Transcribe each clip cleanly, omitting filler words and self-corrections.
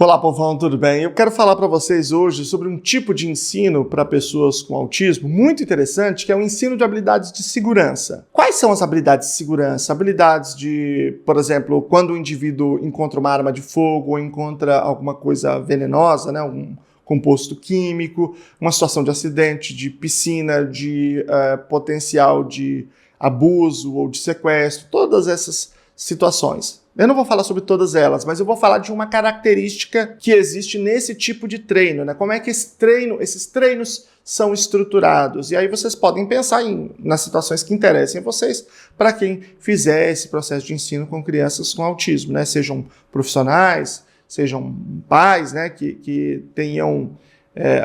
Olá, povão, tudo bem? Eu quero falar para vocês hoje sobre um tipo de ensino para pessoas com autismo muito interessante, que é o ensino de habilidades de segurança. Quais são as habilidades de segurança? Habilidades de, por exemplo, quando o indivíduo encontra uma arma de fogo ou encontra alguma coisa venenosa, né, um composto químico, uma situação de acidente, de piscina, de potencial de abuso ou de sequestro, todas essas situações. Eu não vou falar sobre todas elas, mas eu vou falar de uma característica que existe nesse tipo de treino, né? Como é que esses treinos são estruturados. E aí vocês podem pensar nas situações que interessem a vocês para quem fizer esse processo de ensino com crianças com autismo, né? Sejam profissionais, sejam pais, né? que tenham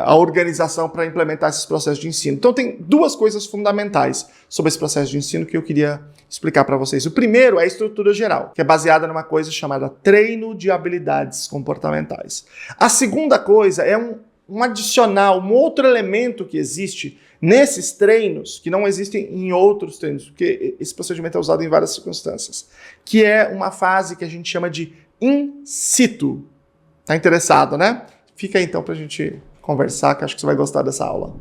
a organização para implementar esses processos de ensino. Então tem duas coisas fundamentais sobre esse processo de ensino que eu queria explicar para vocês. O primeiro é a estrutura geral, que é baseada numa coisa chamada treino de habilidades comportamentais. A segunda coisa é um adicional, um outro elemento que existe nesses treinos, que não existem em outros treinos, porque esse procedimento é usado em várias circunstâncias, que é uma fase que a gente chama de in situ. Tá interessado, né? Fica aí então para a gente conversar, que acho que você vai gostar dessa aula.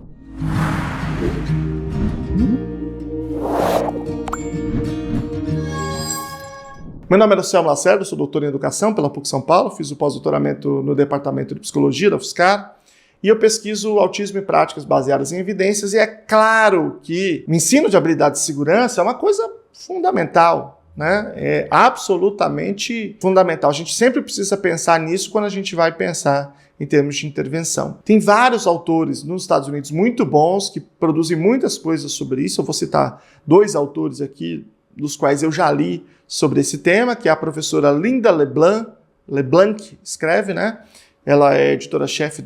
Meu nome é Luciano Lacerda, sou doutor em Educação pela PUC São Paulo, fiz o pós-doutoramento no Departamento de Psicologia da UFSCar, e eu pesquiso autismo e práticas baseadas em evidências, e é claro que o ensino de habilidades de segurança é uma coisa fundamental, né? É absolutamente fundamental. A gente sempre precisa pensar nisso quando a gente vai pensar em termos de intervenção. Tem vários autores nos Estados Unidos muito bons que produzem muitas coisas sobre isso. Eu vou citar dois autores aqui, dos quais eu já li sobre esse tema, que é a professora Linda LeBlanc escreve, né? Ela é editora-chefe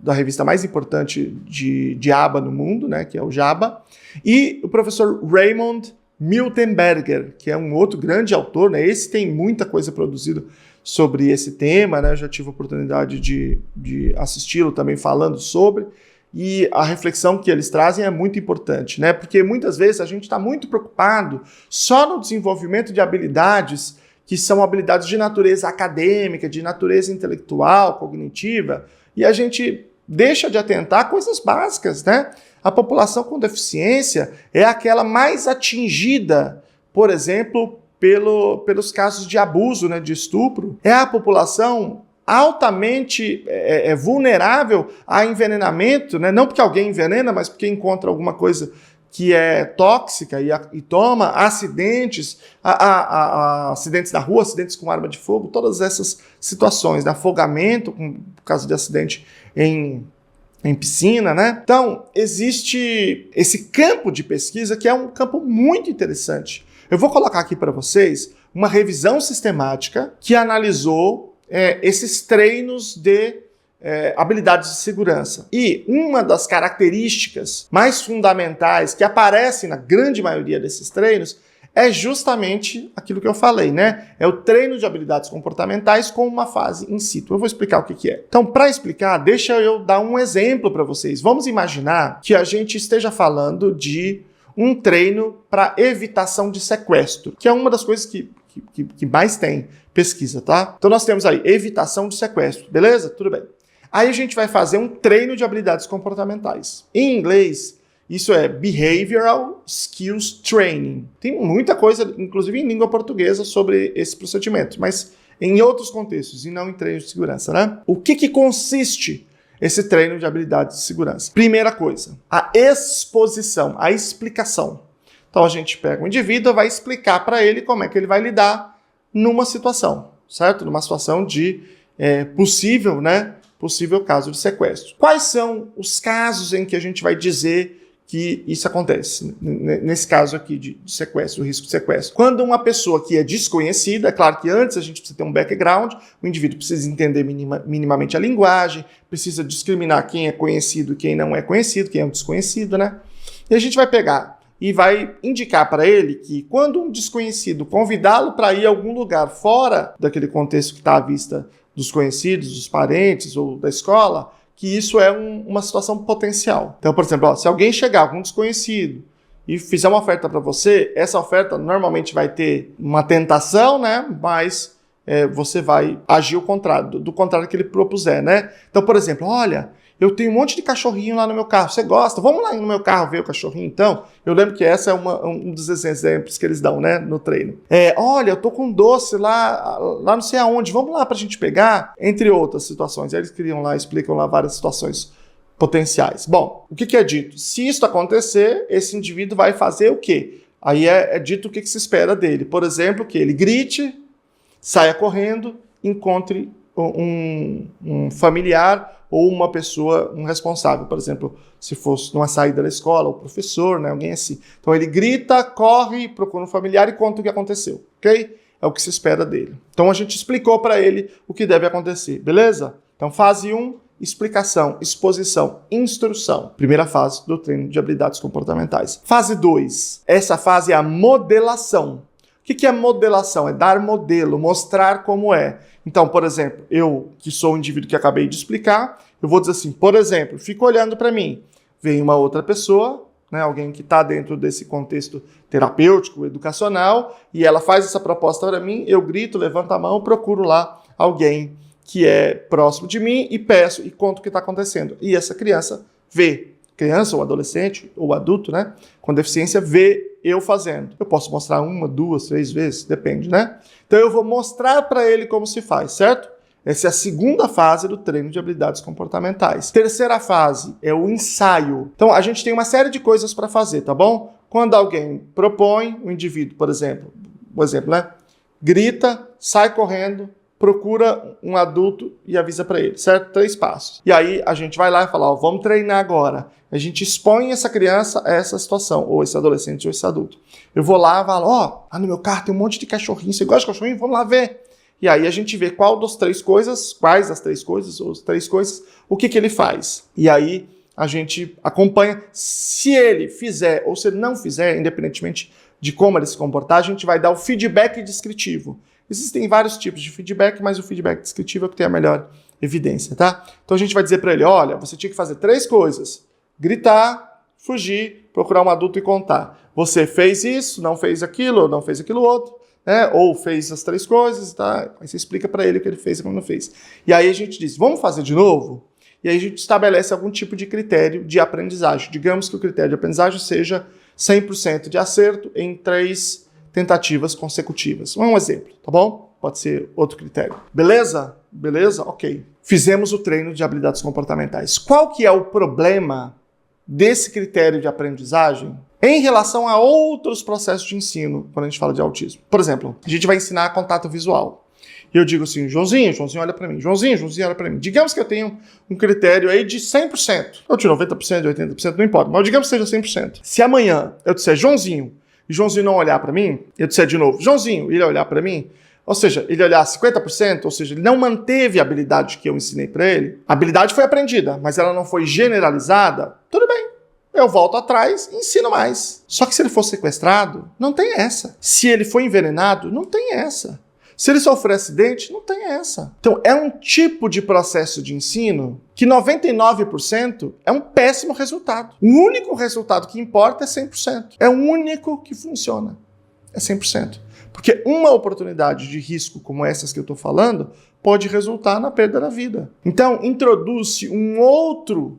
da revista mais importante de ABA no mundo, né? Que é o JABA. E o professor Raymond Miltenberger, que é um outro grande autor, né? Esse tem muita coisa produzida sobre esse tema, né? Eu já tive a oportunidade de assisti-lo também falando sobre, e a reflexão que eles trazem é muito importante, né? Porque muitas vezes a gente está muito preocupado só no desenvolvimento de habilidades que são habilidades de natureza acadêmica, de natureza intelectual, cognitiva, e a gente deixa de atentar a coisas básicas, né? A população com deficiência é aquela mais atingida, por exemplo, pelos casos de abuso, né, de estupro. É a população altamente vulnerável a envenenamento, né? Não porque alguém envenena, mas porque encontra alguma coisa que é tóxica e toma, acidentes, acidentes na rua, acidentes com arma de fogo, todas essas situações, né? Afogamento, por causa de acidente em piscina, né? Então, existe esse campo de pesquisa que é um campo muito interessante. Eu vou colocar aqui para vocês uma revisão sistemática que analisou esses treinos de habilidades de segurança. E uma das características mais fundamentais que aparecem na grande maioria desses treinos é justamente aquilo que eu falei, né? É o treino de habilidades comportamentais com uma fase in situ. Eu vou explicar o que é. Então, para explicar, deixa eu dar um exemplo para vocês. Vamos imaginar que a gente esteja falando de um treino para evitação de sequestro, que é uma das coisas que mais tem pesquisa, tá? Então nós temos aí evitação de sequestro, beleza? Tudo bem. Aí a gente vai fazer um treino de habilidades comportamentais. Em inglês, isso é Behavioral Skills Training. Tem muita coisa, inclusive em língua portuguesa, sobre esse procedimento, mas em outros contextos, e não em treinos de segurança, né? O que consiste esse treino de habilidades de segurança? Primeira coisa, a exposição, a explicação. Então a gente pega um indivíduo e vai explicar para ele como é que ele vai lidar numa situação, certo? Numa situação de possível caso de sequestro. Quais são os casos em que a gente vai dizer que isso acontece? Nesse caso aqui de sequestro, o risco de sequestro. Quando uma pessoa que é desconhecida, é claro que antes a gente precisa ter um background, o indivíduo precisa entender minimamente a linguagem, precisa discriminar quem é conhecido e quem não é conhecido, quem é um desconhecido, né? E a gente vai pegar e vai indicar para ele que quando um desconhecido convidá-lo para ir a algum lugar fora daquele contexto que está à vista dos conhecidos, dos parentes ou da escola, que isso é uma situação potencial. Então, por exemplo, se alguém chegar com um desconhecido e fizer uma oferta para você, essa oferta normalmente vai ter uma tentação, né? Mas você vai agir o contrário, do contrário que ele propuser, né? Então, por exemplo, olha, eu tenho um monte de cachorrinho lá no meu carro, você gosta? Vamos lá no meu carro ver o cachorrinho, então? Eu lembro que essa é um dos exemplos que eles dão, né, no treino. Olha, eu tô com um doce lá não sei aonde, vamos lá pra gente pegar? Entre outras situações. Aí eles explicam lá várias situações potenciais. Bom, o que é dito? Se isso acontecer, esse indivíduo vai fazer o quê? Aí é dito o que se espera dele. Por exemplo, que ele grite, saia correndo, encontre um familiar ou uma pessoa, um responsável, por exemplo, se fosse numa saída da escola, o professor, né, alguém assim. Então ele grita, corre, procura um familiar e conta o que aconteceu, ok? É o que se espera dele. Então a gente explicou para ele o que deve acontecer, beleza? Então fase 1, explicação, exposição, instrução. Primeira fase do treino de habilidades comportamentais. Fase 2, essa fase é a modelação. O que é modelação? É dar modelo, mostrar como é. Então, por exemplo, eu, que sou o indivíduo que acabei de explicar, eu vou dizer assim, por exemplo, fico olhando para mim, vem uma outra pessoa, né, alguém que está dentro desse contexto terapêutico, educacional, e ela faz essa proposta para mim, eu grito, levanto a mão, procuro lá alguém que é próximo de mim e peço e conto o que está acontecendo. E essa criança vê. Criança ou adolescente ou adulto, né, com deficiência, vê eu fazendo. Eu posso mostrar 1, 2, 3 vezes, depende, né? Então eu vou mostrar para ele como se faz, certo? Essa é a segunda fase do treino de habilidades comportamentais. Terceira fase é o ensaio. Então a gente tem uma série de coisas para fazer, tá bom? Quando alguém propõe, o indivíduo, por exemplo, né, grita, sai correndo, procura um adulto e avisa para ele, certo? 3 passos. E aí a gente vai lá e fala, vamos treinar agora. A gente expõe essa criança a essa situação, ou esse adolescente ou esse adulto. Eu vou lá e falo, no meu carro tem um monte de cachorrinho, você gosta de cachorrinho? Vamos lá ver. E aí a gente vê quais das 3 coisas, ou as 3 coisas, o que ele faz. E aí a gente acompanha. Se ele fizer ou se ele não fizer, independentemente de como ele se comportar, a gente vai dar o feedback descritivo. Existem vários tipos de feedback, mas o feedback descritivo é o que tem a melhor evidência, tá? Então a gente vai dizer para ele, olha, você tinha que fazer 3 coisas. Gritar, fugir, procurar um adulto e contar. Você fez isso, não fez aquilo outro, né? Ou fez as 3 coisas, tá? Aí você explica para ele o que ele fez e como não fez. E aí a gente diz, vamos fazer de novo? E aí a gente estabelece algum tipo de critério de aprendizagem. Digamos que o critério de aprendizagem seja 100% de acerto em 3 tentativas consecutivas. Um exemplo, tá bom? Pode ser outro critério. Beleza? Beleza? Ok. Fizemos o treino de habilidades comportamentais. Qual que é o problema desse critério de aprendizagem em relação a outros processos de ensino, quando a gente fala de autismo? Por exemplo, a gente vai ensinar contato visual. E eu digo assim, Joãozinho, olha para mim. Joãozinho, olha para mim. Digamos que eu tenho um critério aí de 100%. Ou de 90%, de 80%, não importa. Mas digamos que seja 100%. Se amanhã eu disser Joãozinho, e Joãozinho não olhar para mim, eu disser de novo, Joãozinho, ele olhar para mim, ou seja, ele olhar 50%, ou seja, ele não manteve a habilidade que eu ensinei para ele, a habilidade foi aprendida, mas ela não foi generalizada, tudo bem. Eu volto atrás e ensino mais. Só que se ele for sequestrado, não tem essa. Se ele for envenenado, não tem essa. Se ele sofrer acidente, não tem essa. Então, é um tipo de processo de ensino que 99% é um péssimo resultado. O único resultado que importa é 100%. É o único que funciona. É 100%. Porque uma oportunidade de risco como essas que eu estou falando pode resultar na perda da vida. Então, introduz-se um outro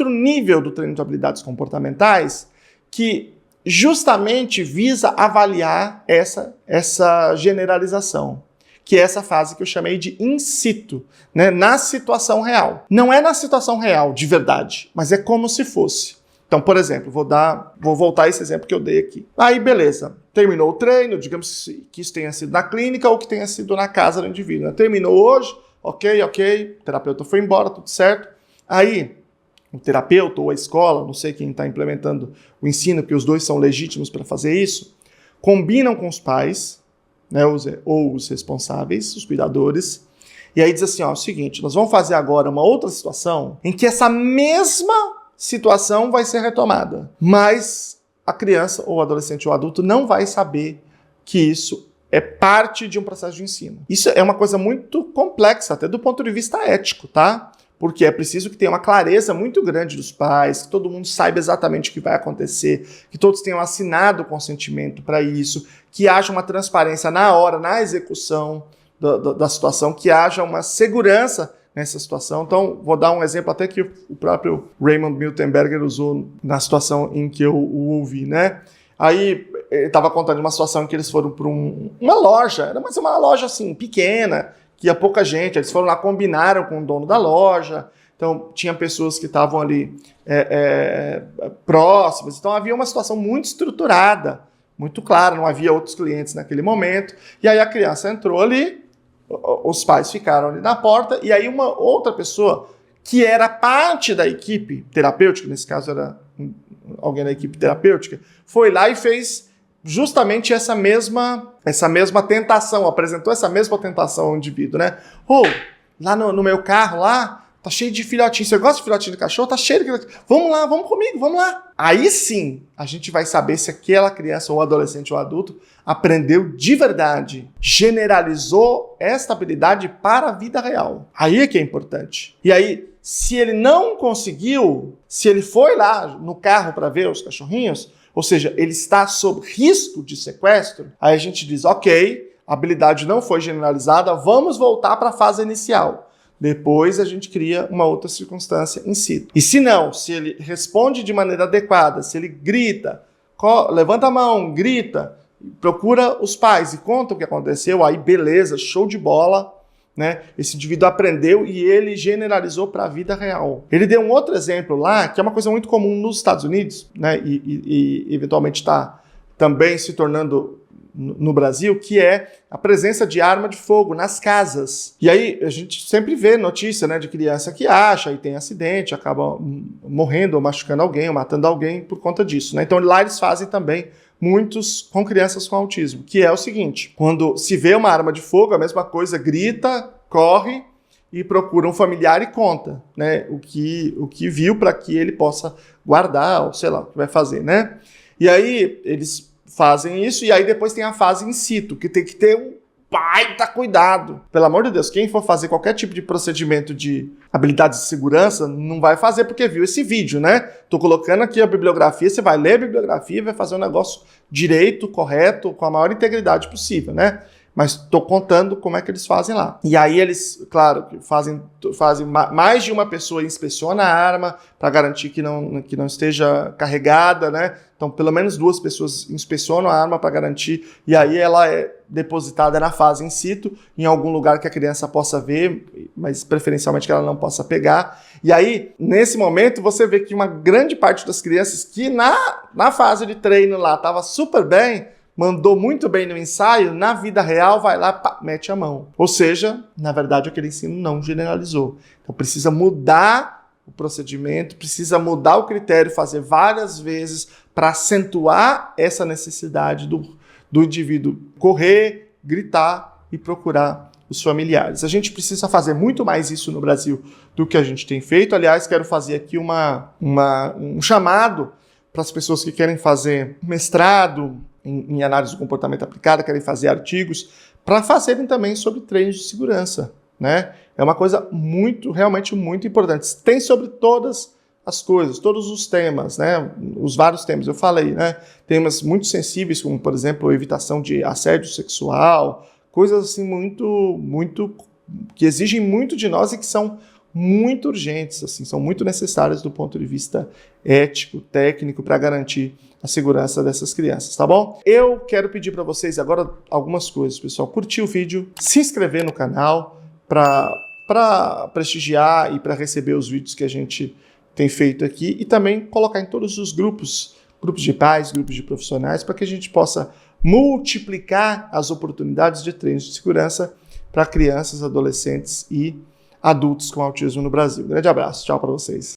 nível do treino de habilidades comportamentais que justamente visa avaliar essa generalização, que é essa fase que eu chamei de in situ, né? Na situação real. Não é na situação real, de verdade, mas é como se fosse. Então, por exemplo, vou voltar a esse exemplo que eu dei aqui. Aí, beleza. Terminou o treino, digamos que isso tenha sido na clínica ou que tenha sido na casa do indivíduo. Terminou hoje, ok, o terapeuta foi embora, tudo certo. Aí, o terapeuta ou a escola, não sei quem está implementando o ensino, porque os dois são legítimos para fazer isso, combinam com os pais, né, ou os responsáveis, os cuidadores, e aí diz assim, é o seguinte, nós vamos fazer agora uma outra situação em que essa mesma situação vai ser retomada, mas a criança ou adolescente ou adulto não vai saber que isso é parte de um processo de ensino. Isso é uma coisa muito complexa, até do ponto de vista ético, tá? Porque é preciso que tenha uma clareza muito grande dos pais, que todo mundo saiba exatamente o que vai acontecer, que todos tenham assinado o consentimento para isso, que haja uma transparência na hora, na execução, da situação, que haja uma segurança nessa situação. Então, vou dar um exemplo até que o próprio Raymond Miltenberger usou na situação em que eu o ouvi, né? Aí, ele estava contando uma situação em que eles foram para uma loja, mas uma loja assim, pequena, que ia pouca gente, eles foram lá, combinaram com o dono da loja, então tinha pessoas que estavam ali próximas, então havia uma situação muito estruturada, muito clara, não havia outros clientes naquele momento, e aí a criança entrou ali, os pais ficaram ali na porta, e aí uma outra pessoa, que era parte da equipe terapêutica, nesse caso era alguém da equipe terapêutica, foi lá e fez justamente essa mesma tentação, apresentou essa mesma tentação ao indivíduo, né? Lá no meu carro, lá, tá cheio de filhotinho. Você gosta de filhotinho de cachorro? Tá cheio de filhotinho. Vamos lá, vamos comigo, vamos lá. Aí sim, a gente vai saber se aquela criança ou adolescente ou adulto aprendeu de verdade, generalizou esta habilidade para a vida real. Aí é que é importante. E aí, se ele não conseguiu, se ele foi lá no carro para ver os cachorrinhos, ou seja, ele está sob risco de sequestro, aí a gente diz, ok, a habilidade não foi generalizada, vamos voltar para a fase inicial. Depois a gente cria uma outra circunstância in situ. E se não, se ele responde de maneira adequada, se ele grita, levanta a mão, grita, procura os pais e conta o que aconteceu, aí beleza, show de bola, né? Esse indivíduo aprendeu e ele generalizou para a vida real. Ele deu um outro exemplo lá, que é uma coisa muito comum nos Estados Unidos, né? E eventualmente está também se tornando no Brasil, que é a presença de arma de fogo nas casas. E aí a gente sempre vê notícia, né, de criança que acha e tem acidente, acaba morrendo ou machucando alguém ou matando alguém por conta disso, né? Então lá eles fazem também muitos com crianças com autismo, que é o seguinte, quando se vê uma arma de fogo, a mesma coisa, grita, corre e procura um familiar e conta, né, o que viu para que ele possa guardar, ou sei lá, o que vai fazer, né? E aí eles fazem isso, e aí depois tem a fase in situ, que tem que ter um baita cuidado. Pelo amor de Deus, quem for fazer qualquer tipo de procedimento de habilidades de segurança, não vai fazer porque viu esse vídeo, né? Tô colocando aqui a bibliografia, você vai ler a bibliografia e vai fazer um negócio direito, correto, com a maior integridade possível, né? Mas tô contando como é que eles fazem lá. E aí eles, claro, fazem mais de uma pessoa inspeciona a arma para garantir que não esteja carregada, né? Então, pelo menos 2 pessoas inspecionam a arma para garantir, e aí ela é depositada na fase in situ, em algum lugar que a criança possa ver, mas preferencialmente que ela não possa pegar. E aí, nesse momento, você vê que uma grande parte das crianças que na fase de treino lá estava super bem, mandou muito bem no ensaio, na vida real vai lá, pá, mete a mão. Ou seja, na verdade, aquele ensino não generalizou. Então precisa mudar o procedimento, precisa mudar o critério, fazer várias vezes para acentuar essa necessidade do indivíduo correr, gritar e procurar os familiares. A gente precisa fazer muito mais isso no Brasil do que a gente tem feito. Aliás, quero fazer aqui um chamado para as pessoas que querem fazer mestrado em análise do comportamento aplicada, querem fazer artigos, para fazerem também sobre treinos de segurança, né? É uma coisa realmente muito importante. Tem sobre todas as coisas, todos os temas, né? Os vários temas, eu falei, né? Temas muito sensíveis, como, por exemplo, evitação de assédio sexual, coisas assim muito que exigem muito de nós e que são muito urgentes, assim, são muito necessárias do ponto de vista ético, técnico, para garantir a segurança dessas crianças, tá bom? Eu quero pedir para vocês agora algumas coisas, pessoal. Curtir o vídeo, se inscrever no canal para prestigiar e para receber os vídeos que a gente tem feito aqui, e também colocar em todos os grupos de pais, grupos de profissionais, para que a gente possa multiplicar as oportunidades de treinos de segurança para crianças, adolescentes e adultos com autismo no Brasil. Grande abraço, tchau para vocês.